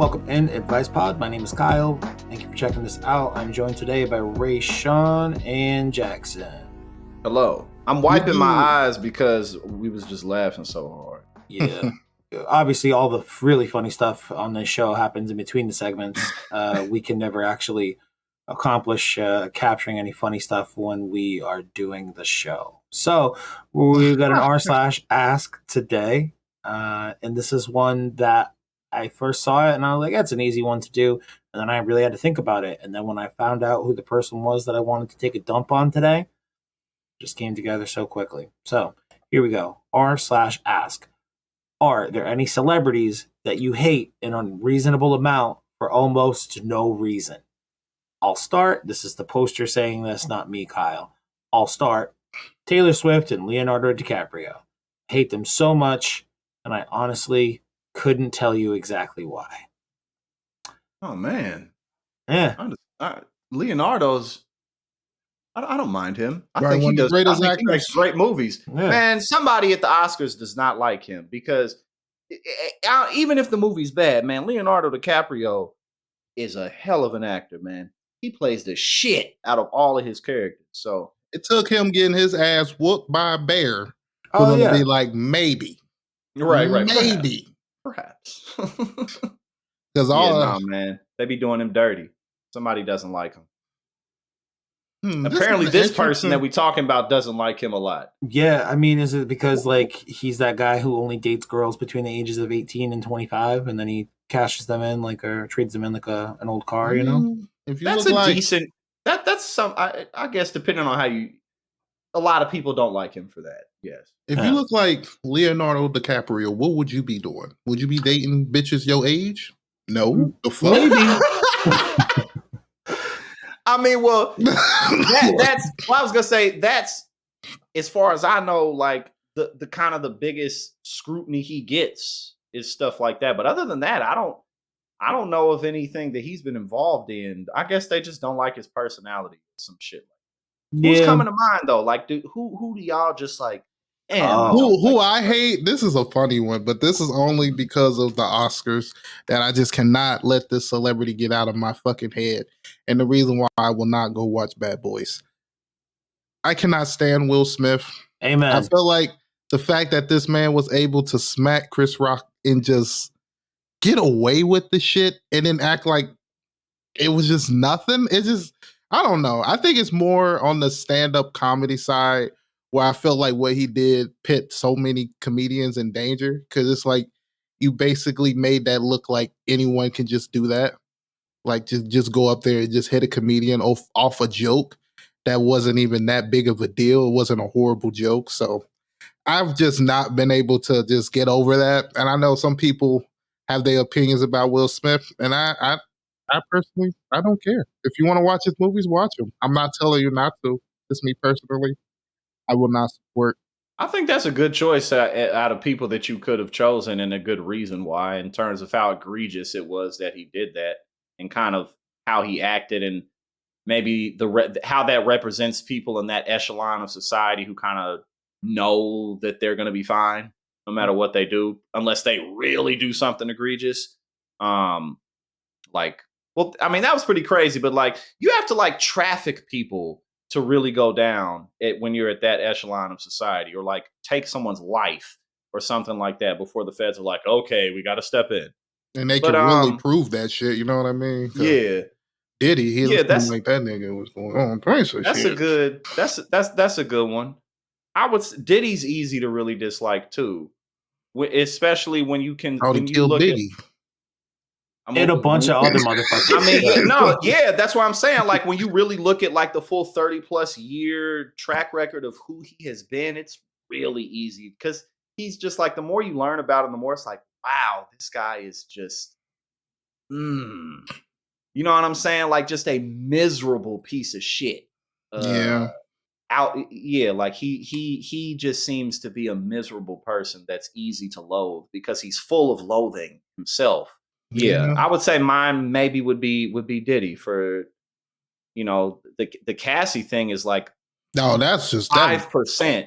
Welcome in Advice Pod. My name is Kyle. Thank you for checking this out. I'm joined today by Ray, Sean, and Jackson. Hello. I'm wiping my eyes because we was just laughing so hard. Yeah. Obviously, all the really funny stuff on this show happens in between the segments. We can never actually accomplish capturing any funny stuff when we are doing the show. So we've got an r/ask today. And this is one that I first saw it and I was like, that's an easy one to do. And then I really had to think about it. And then when I found out who the person was that I wanted to take a dump on today, just came together so quickly. So here we go. r/ask. Are there any celebrities that you hate an unreasonable amount for almost no reason? I'll start. This is the poster saying this, not me, Kyle. I'll start. Taylor Swift and Leonardo DiCaprio. I hate them so much, and I honestly couldn't tell you exactly why. Oh, man. Yeah. Leonardo's, I don't mind him. I Right, think he does. I think he actors. makes great movies. Yeah. Man, somebody at the Oscars does not like him because even if the movie's bad, man, Leonardo DiCaprio is a hell of an actor, man. He plays the shit out of all of his characters. So It took him getting his ass whooped by a bear for Oh, them yeah. to be like, maybe. right, Maybe. perhaps. Because Man, they be doing him dirty. Somebody doesn't like him. this Apparently, is this interesting. person that we talking about doesn't like him a lot. Yeah, I mean, is it because, like, he's that guy who only dates girls between the ages of 18 and 25, and then he cashes them in, like, or trades them in like an old car, you know? If you That's look a like, decent. That's some. I guess depending on how you. A lot of people don't like him for that. Yes. if you look like Leonardo DiCaprio, what would you be doing? Would you be dating bitches your age? No. The fuck? I mean, well, that's. Well, I was gonna say that's as far as I know. Like the kind of the biggest scrutiny he gets is stuff like that. But other than that, I don't know of anything that he's been involved in. I guess they just don't like his personality or some shit. Who's coming to mind though? Like, who do y'all just like? Who I hate? This is a funny one, but this is only because of the Oscars that I just cannot let this celebrity get out of my fucking head. And the reason why I will not go watch Bad Boys. I cannot stand Will Smith. Amen. I feel like the fact that this man was able to smack Chris Rock and just get away with the shit and then act like it was just nothing. It's just, I don't know. I think it's more on the stand-up comedy side where I felt like what he did put so many comedians in danger because it's like you basically made that look like anyone can just do that. Like just go up there and just hit a comedian off a joke that wasn't even that big of a deal. It wasn't a horrible joke. So I've just not been able to just get over that. And I know some people have their opinions about Will Smith, and I personally, I don't care. If you want to watch his movies, watch them. I'm not telling you not to. Just me personally, I will not support. I think that's a good choice out of people that you could have chosen, and a good reason why, in terms of how egregious it was that he did that, and kind of how he acted, and maybe how that represents people in that echelon of society who kind of know that they're going to be fine no matter what they do, unless they really do something egregious. Like, well, I mean, that was pretty crazy, but like, you have to like traffic people to really go down when you're at that echelon of society, or like take someone's life or something like that before the feds are like, okay, we got to step in. And they can really prove that shit. You know what I mean? Yeah. Diddy, he looked like that nigga was going on. That's a good one. Diddy's easy to really dislike too, especially when you can. How to kill Diddy. And a bunch of other motherfuckers. I mean, that's what I'm saying. Like, when you really look at like the full 30+ year track record of who he has been, it's really easy because he's just like, the more you learn about him, the more it's like, wow, this guy is just, you know what I'm saying? Like, just a miserable piece of shit. Like he just seems to be a miserable person that's easy to loathe because he's full of loathing himself. Yeah, I would say mine maybe would be Diddy for, you know, the Cassie thing is like, no, that's just 5%.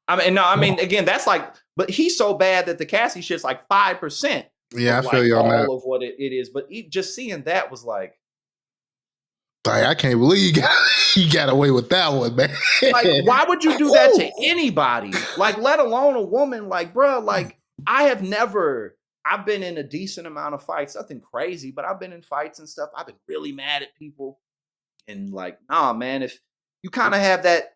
I mean, again, that's like, but he's so bad that the Cassie shit's like 5%. Yeah, of I feel like you on that. all of what it is. But just seeing that was like I can't believe you got away with that one, man. why would you do that to anybody? Like, let alone a woman? Like, bro, like I've been in a decent amount of fights, nothing crazy, but I've been in fights and stuff. I've been really mad at people. And like, nah, man, if you kind of have that,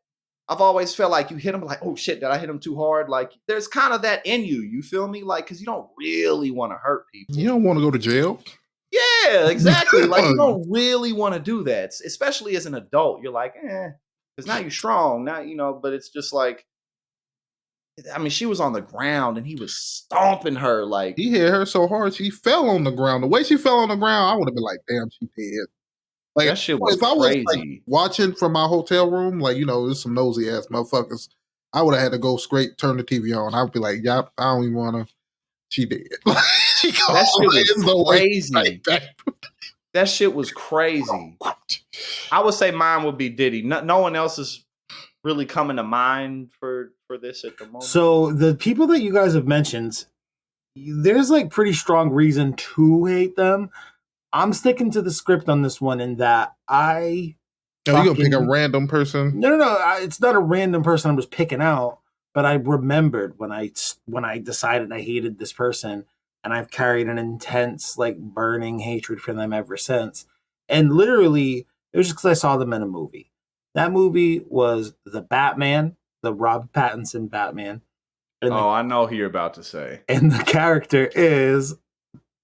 I've always felt like you hit them like, oh shit, did I hit him too hard? Like, there's kind of that in you. You feel me? Like, because you don't really want to hurt people. You don't want to go to jail. Yeah, exactly. Like, you don't really want to do that, especially as an adult. You're like, because now you're strong. Now, but it's just like, I mean, she was on the ground and he was stomping her. Like, he hit her so hard she fell on the ground. The way she fell on the ground, I would have been like, damn, she dead. Like, that shit was if I was like crazy. watching from my hotel room, like, there's some nosy ass motherfuckers, I would have had to go straight, turn the TV on. I'd be like, yep, I don't even want to. She did. That shit was crazy. That shit was crazy. I would say mine would be Diddy. No one else is really coming to mind for this at the moment. So the people that you guys have mentioned, there's like pretty strong reason to hate them. I'm sticking to the script on this one in that you gonna pick a random person? No. It's not a random person I'm just picking out, but I remembered when I decided I hated this person, and I've carried an intense, like, burning hatred for them ever since. And literally, it was just because I saw them in a movie. That movie was The Batman, the Robert Pattinson Batman. I know who you're about to say. And the character is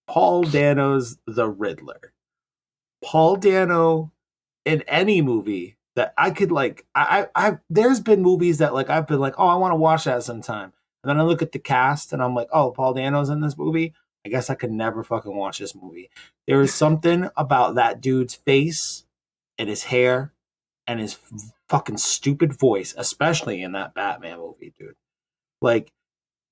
Paul Dano's The Riddler. Paul Dano in any movie that I could like, there's been movies that like I've been like, oh, I want to watch that sometime. And then I look at the cast and I'm like, oh, Paul Dano's in this movie. I guess I could never fucking watch this movie. There is something about that dude's face and his hair and his fucking stupid voice, especially in that Batman movie, dude. Like,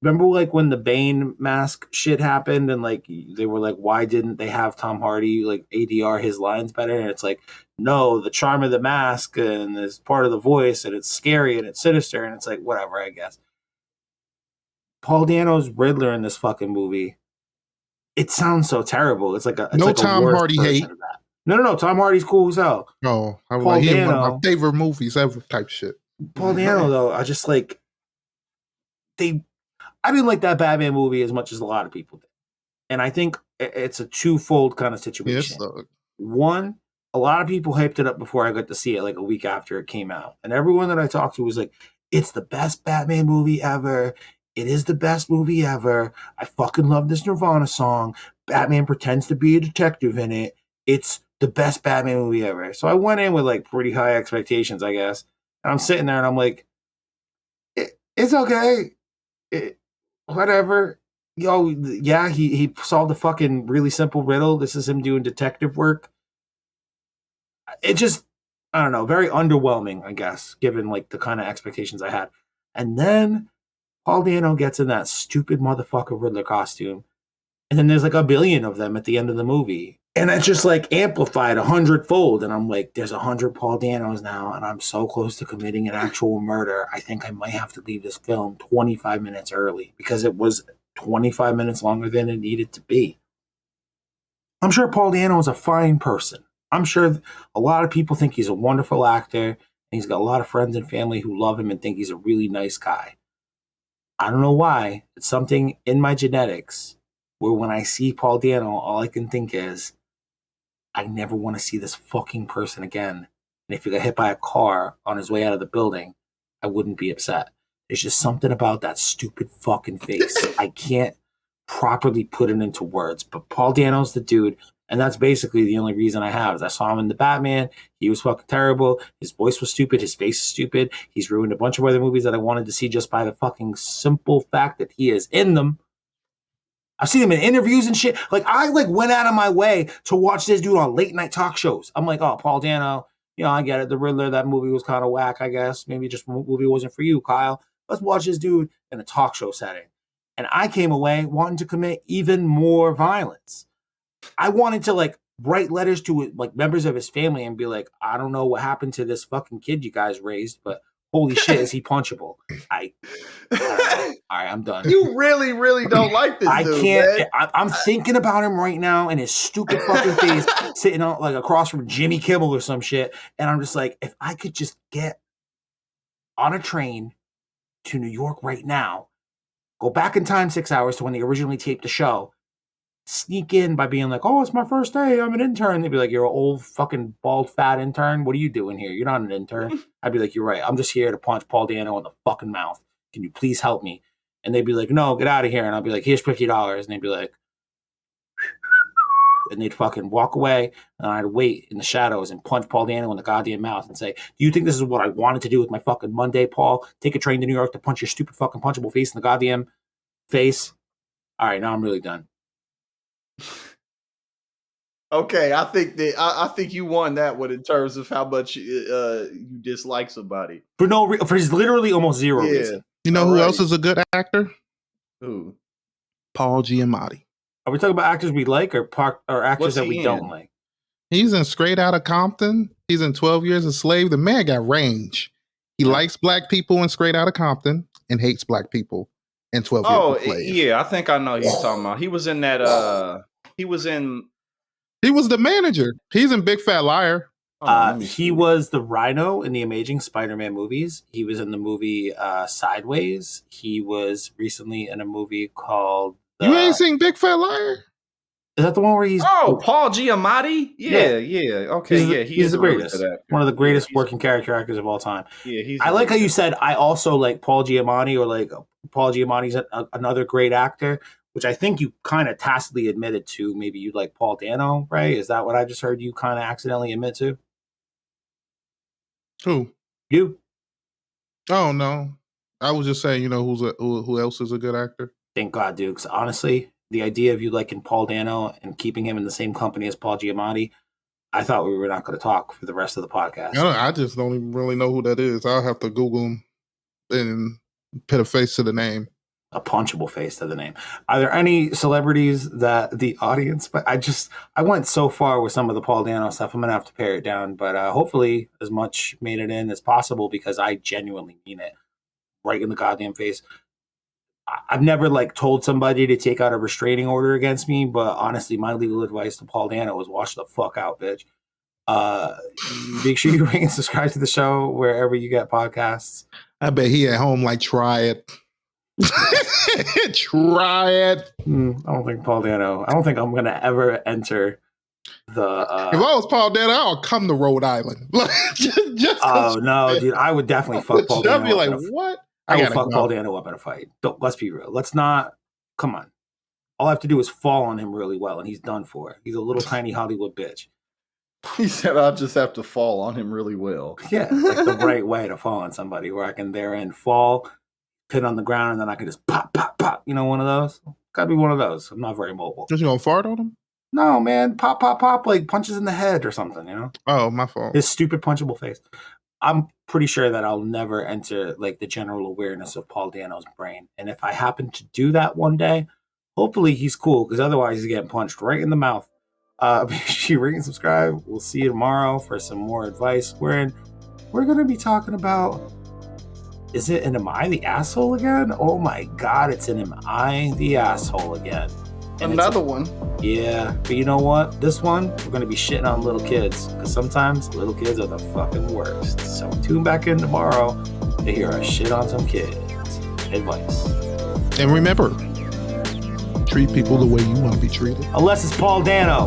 remember like when the Bane mask shit happened and like they were like, why didn't they have Tom Hardy like ADR his lines better? And it's like, no, the charm of the mask and is part of the voice and it's scary and it's sinister and it's like, whatever, I guess. Paul Dano's Riddler in this fucking movie, it sounds so terrible. It's like no like Tom Hardy hate. No. Tom Hardy's cool as hell. No, I was like, he one of my favorite movies ever type shit. Paul Dano though, I just like I didn't like that Batman movie as much as a lot of people did. And I think it's a twofold kind of situation. Yes, one, a lot of people hyped it up before I got to see it like a week after it came out. And everyone that I talked to was like, it's the best Batman movie ever. It is the best movie ever. I fucking love this Nirvana song. Batman pretends to be a detective in it. It's the best Batman movie ever. So I went in with like pretty high expectations, I guess. And I'm sitting there and I'm like, it's okay. Whatever. Yo, yeah, he solved a fucking really simple riddle. This is him doing detective work. It just, I don't know, very underwhelming, I guess, given like the kind of expectations I had. And then Paul Dano gets in that stupid motherfucker Riddler costume. And then there's like a billion of them at the end of the movie. And it's just like amplified 100-fold. And I'm like, there's 100 Paul Danos now. And I'm so close to committing an actual murder. I think I might have to leave this film 25 minutes early because it was 25 minutes longer than it needed to be. I'm sure Paul Dano is a fine person. I'm sure a lot of people think he's a wonderful actor. And he's got a lot of friends and family who love him and think he's a really nice guy. I don't know why. It's something in my genetics where when I see Paul Dano, all I can think is, I never want to see this fucking person again. And if he got hit by a car on his way out of the building, I wouldn't be upset. There's just something about that stupid fucking face. I can't properly put it into words, but Paul Dano's the dude. And that's basically the only reason I have is I saw him in The Batman. He was fucking terrible. His voice was stupid. His face is stupid. He's ruined a bunch of other movies that I wanted to see just by the fucking simple fact that he is in them. I've seen him in interviews and shit. Like, I like went out of my way to watch this dude on late night talk shows. I'm like, oh, Paul Dano, I get it. The Riddler, that movie was kind of whack, I guess. Maybe just movie wasn't for you, Kyle. Let's watch this dude in a talk show setting. And I came away wanting to commit even more violence. I wanted to like write letters to like members of his family and be like, I don't know what happened to this fucking kid you guys raised, but holy shit, is he punchable? All right, I'm done. You really, really don't like this dude, can't. man. I'm thinking about him right now in his stupid fucking face, sitting on like across from Jimmy Kimmel or some shit, and I'm just like, if I could just get on a train to New York right now, go back in time 6 hours to when they originally taped the show, sneak in by being like, oh, it's my first day, I'm an intern. They'd be like, you're an old fucking bald fat intern. What are you doing here? You're not an intern. I'd be like, you're right. I'm just here to punch Paul Dano in the fucking mouth. Can you please help me? And they'd be like, no, get out of here. And I'd be like, here's $50. And they'd be like, and they'd fucking walk away. And I'd wait in the shadows and punch Paul Dano in the goddamn mouth and say, do you think this is what I wanted to do with my fucking Monday, Paul? Take a train to New York to punch your stupid fucking punchable face in the goddamn face? All right, now I'm really done. Okay, I think you won that one in terms of how much you dislike somebody For literally almost zero reason. You know who else is a good actor? Who? Paul Giamatti. Are we talking about actors we like or actors that we don't like? He's in Straight Outta Compton. He's in 12 Years a Slave. The man got range. He likes black people in Straight Outta Compton and hates black people in 12 Years a Slave. Yeah, I think I know who you're talking about. He was in that. He was the manager. He's in Big Fat Liar. He was the Rhino in the Amazing Spider-Man movies. He was in the movie Sideways. He was recently in a movie called... You ain't seen Big Fat Liar? Is that the one where he's... Oh, Paul Giamatti? Yeah. Okay, he's the greatest. One of the greatest working character actors of all time. Yeah, I like how you said, I also like Paul Giamatti, or like Paul Giamatti's another great actor, which I think you kind of tacitly admitted to. Maybe you like Paul Dano, right? Is that what I just heard you kind of accidentally admit to? Who? You. Oh, no. I was just saying, who else is a good actor? Thank God, dude. 'Cause honestly, the idea of you liking Paul Dano and keeping him in the same company as Paul Giamatti, I thought we were not going to talk for the rest of the podcast. I just don't even really know who that is. I'll have to Google him and put a face to the name. A punchable face to the name. Are there any celebrities that the audience... But I went so far with some of the Paul Dano stuff, I'm going to have to pare it down. But hopefully as much made it in as possible, because I genuinely mean it. Right in the goddamn face. I've never told somebody to take out a restraining order against me, but honestly, my legal advice to Paul Dano is watch the fuck out, bitch. Make sure you rate and subscribe to the show wherever you get podcasts. I bet he at home try it. Try it. I don't think Paul Dano. I don't think I'm gonna ever enter the. If I was Paul Dano, I'll come to Rhode Island. Oh no, dude! I would definitely fuck Paul Dano. I'd be like, what? I would fuck Paul Dano up in a fight. Let's be real. Let's not. Come on. All I have to do is fall on him really well, and he's done for. He's a little tiny Hollywood bitch. He said, "I'll just have to fall on him really well." Yeah, the right way to fall on somebody, where I can therein fall, pin on the ground, and then I can just pop, pop, pop. One of those. Gotta be one of those. I'm not very mobile. Just gonna fart on him? No, man. Pop, pop, pop. Like punches in the head or something. Oh, my fault. His stupid punchable face. I'm pretty sure that I'll never enter the general awareness of Paul Dano's brain. And if I happen to do that one day, hopefully he's cool, because otherwise he's getting punched right in the mouth. Make sure you rate and subscribe. We'll see you tomorrow for some more advice. We're going to be talking about, is it an Am I the Asshole again? Oh my God, it's an Am I the Asshole again. And another one. Yeah, but you know what? This one, we're going to be shitting on little kids, because sometimes little kids are the fucking worst. So tune back in tomorrow to hear us shit on some kids. Advice. And remember, treat people the way you want to be treated. Unless it's Paul Dano.